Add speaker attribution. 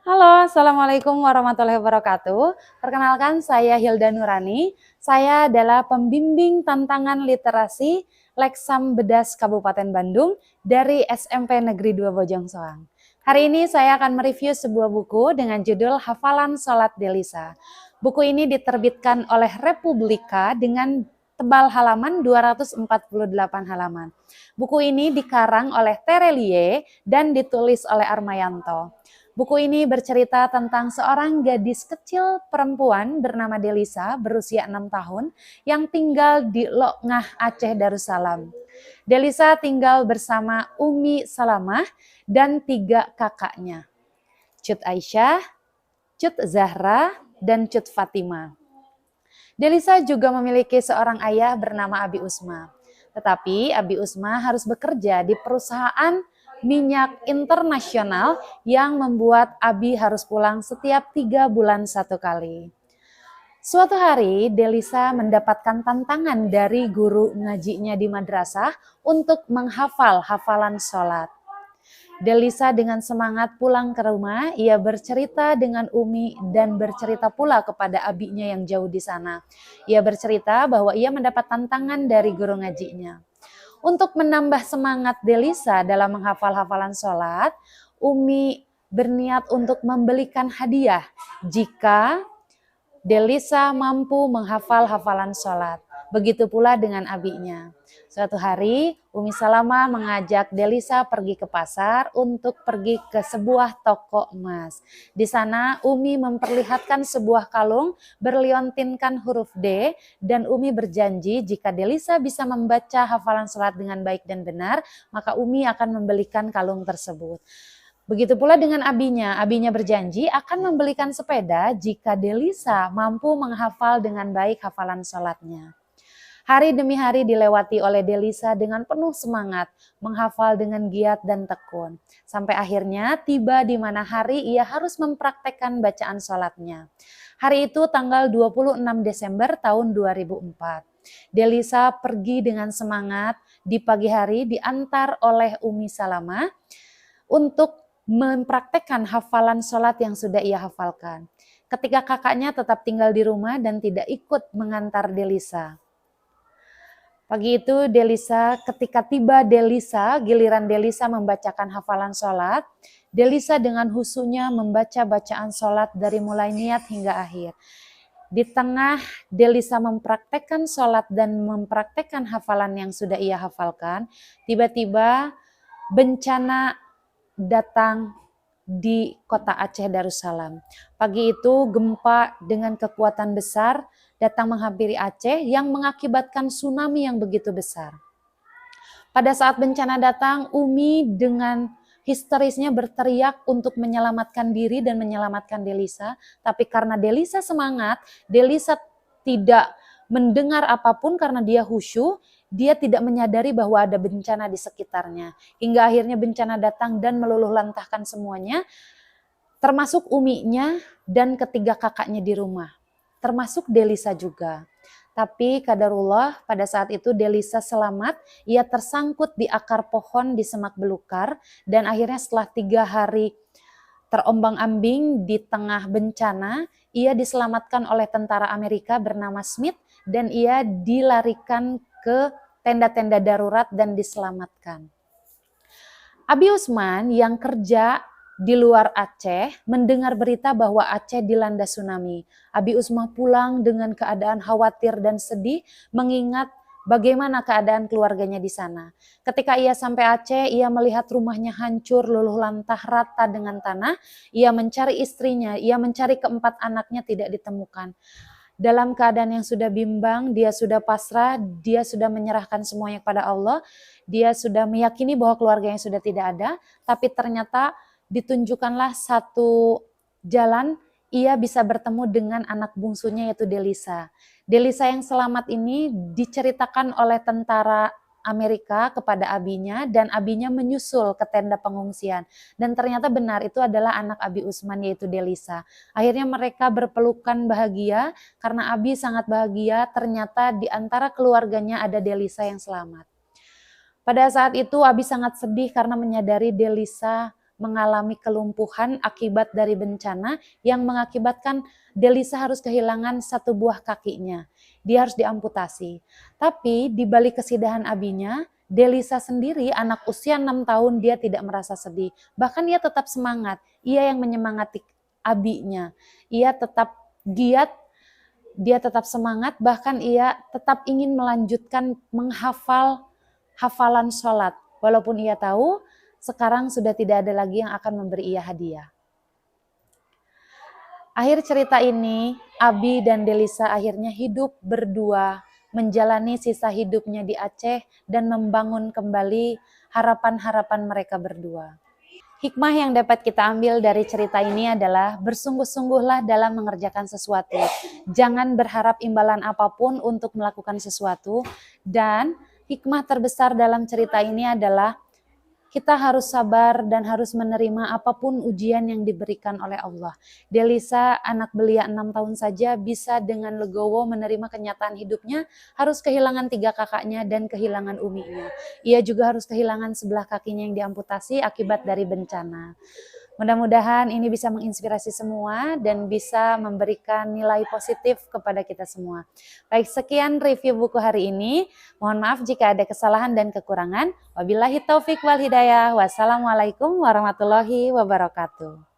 Speaker 1: Halo, Assalamualaikum warahmatullahi wabarakatuh. Perkenalkan, saya Hilda Nurani. Saya adalah pembimbing tantangan literasi Leksam Bedas Kabupaten Bandung dari SMP Negeri 2 Bojongsoang. Hari ini saya akan mereview sebuah buku dengan judul Hafalan Sholat Delisa. Buku ini diterbitkan oleh Republika dengan tebal halaman 248 halaman. Buku ini dikarang oleh Terelie dan ditulis oleh Armayanto. Buku ini bercerita tentang seorang gadis kecil perempuan bernama Delisa berusia 6 tahun yang tinggal di Lokngah, Aceh Darussalam. Delisa tinggal bersama Umi Salamah dan 3 kakaknya, Cut Aisyah, Cut Zahra, dan Cut Fatimah. Delisa juga memiliki seorang ayah bernama Abi Usma. Tetapi Abi Usma harus bekerja di perusahaan minyak internasional yang membuat Abi harus pulang setiap 3 bulan satu kali. Suatu hari, Delisa mendapatkan tantangan dari guru ngajinya di madrasah untuk menghafal hafalan sholat. Delisa dengan semangat pulang ke rumah, ia bercerita dengan Umi dan bercerita pula kepada abinya yang jauh di sana. Ia bercerita bahwa ia mendapat tantangan dari guru ngajinya. Untuk menambah semangat Delisa dalam menghafal hafalan sholat, Umi berniat untuk membelikan hadiah jika Delisa mampu menghafal hafalan sholat. Begitu pula dengan abinya. Suatu hari, Umi Salamah mengajak Delisa pergi ke pasar untuk pergi ke sebuah toko emas. Di sana, Umi memperlihatkan sebuah kalung berliontinkan huruf D dan Umi berjanji jika Delisa bisa membaca hafalan sholat dengan baik dan benar, maka Umi akan membelikan kalung tersebut. Begitu pula dengan abinya. Abinya berjanji akan membelikan sepeda jika Delisa mampu menghafal dengan baik hafalan sholatnya. Hari demi hari dilewati oleh Delisa dengan penuh semangat, menghafal dengan giat dan tekun. Sampai akhirnya tiba di mana hari ia harus mempraktekkan bacaan sholatnya. Hari itu tanggal 26 Desember tahun 2004. Delisa pergi dengan semangat di pagi hari diantar oleh Umi Salamah untuk mempraktekkan hafalan sholat yang sudah ia hafalkan. Ketika kakaknya tetap tinggal di rumah dan tidak ikut mengantar Delisa. Pagi itu ketika tiba giliran Delisa membacakan hafalan sholat, Delisa dengan husunya membaca bacaan sholat dari mulai niat hingga akhir. Di tengah Delisa mempraktekkan sholat dan mempraktekkan hafalan yang sudah ia hafalkan, tiba-tiba bencana datang di kota Aceh Darussalam. Pagi itu gempa dengan kekuatan besar datang menghampiri Aceh yang mengakibatkan tsunami yang begitu besar. Pada saat bencana datang, Umi dengan histerisnya berteriak untuk menyelamatkan diri dan menyelamatkan Delisa. Tapi karena Delisa semangat, Delisa tidak mendengar apapun karena dia khusyuk, dia tidak menyadari bahwa ada bencana di sekitarnya. Hingga akhirnya bencana datang dan meluluh lantahkan semuanya, termasuk uminya dan ketiga kakaknya di rumah. Termasuk Delisa juga. Tapi kadarullah pada saat itu Delisa selamat, ia tersangkut di akar pohon di semak belukar dan akhirnya setelah 3 hari terombang-ambing di tengah bencana, ia diselamatkan oleh tentara Amerika bernama Smith dan ia dilarikan ke tenda-tenda darurat dan diselamatkan. Abi Usman yang kerja di luar Aceh mendengar berita bahwa Aceh dilanda tsunami. Abi Usman pulang dengan keadaan khawatir dan sedih mengingat bagaimana keadaan keluarganya di sana. Ketika ia sampai Aceh, ia melihat rumahnya hancur, luluh lantah, rata dengan tanah. Ia mencari istrinya, ia mencari keempat anaknya tidak ditemukan. Dalam keadaan yang sudah bimbang, dia sudah pasrah, dia sudah menyerahkan semuanya kepada Allah, dia sudah meyakini bahwa keluarganya sudah tidak ada, tapi ternyata ditunjukkanlah satu jalan ia bisa bertemu dengan anak bungsunya yaitu Delisa. Delisa yang selamat ini diceritakan oleh tentara Amerika kepada abinya dan abinya menyusul ke tenda pengungsian. Dan ternyata benar itu adalah anak Abi Usman yaitu Delisa. Akhirnya mereka berpelukan bahagia karena Abi sangat bahagia ternyata di antara keluarganya ada Delisa yang selamat. Pada saat itu Abi sangat sedih karena menyadari Delisa mengalami kelumpuhan akibat dari bencana yang mengakibatkan Delisa harus kehilangan satu buah kakinya. Dia harus diamputasi. Tapi di balik kesidahan abinya, Delisa sendiri anak usia 6 tahun dia tidak merasa sedih. Bahkan ia tetap semangat. Ia yang menyemangati abinya. Ia tetap giat, dia tetap semangat, bahkan ia tetap ingin melanjutkan menghafal hafalan sholat. Walaupun ia tahu sekarang sudah tidak ada lagi yang akan memberi ia hadiah. Akhir cerita ini, Abi dan Delisa akhirnya hidup berdua, menjalani sisa hidupnya di Aceh dan membangun kembali harapan-harapan mereka berdua. Hikmah yang dapat kita ambil dari cerita ini adalah bersungguh-sungguhlah dalam mengerjakan sesuatu. Jangan berharap imbalan apapun untuk melakukan sesuatu. Dan hikmah terbesar dalam cerita ini adalah kita harus sabar dan harus menerima apapun ujian yang diberikan oleh Allah. Delisa, anak belia 6 tahun saja, bisa dengan legowo menerima kenyataan hidupnya, harus kehilangan 3 kakaknya dan kehilangan uminya. Ia juga harus kehilangan sebelah kakinya yang diamputasi akibat dari bencana. Mudah-mudahan ini bisa menginspirasi semua dan bisa memberikan nilai positif kepada kita semua. Baik, sekian review buku hari ini. Mohon maaf jika ada kesalahan dan kekurangan. Wabillahi taufik wal hidayah. Wassalamualaikum warahmatullahi wabarakatuh.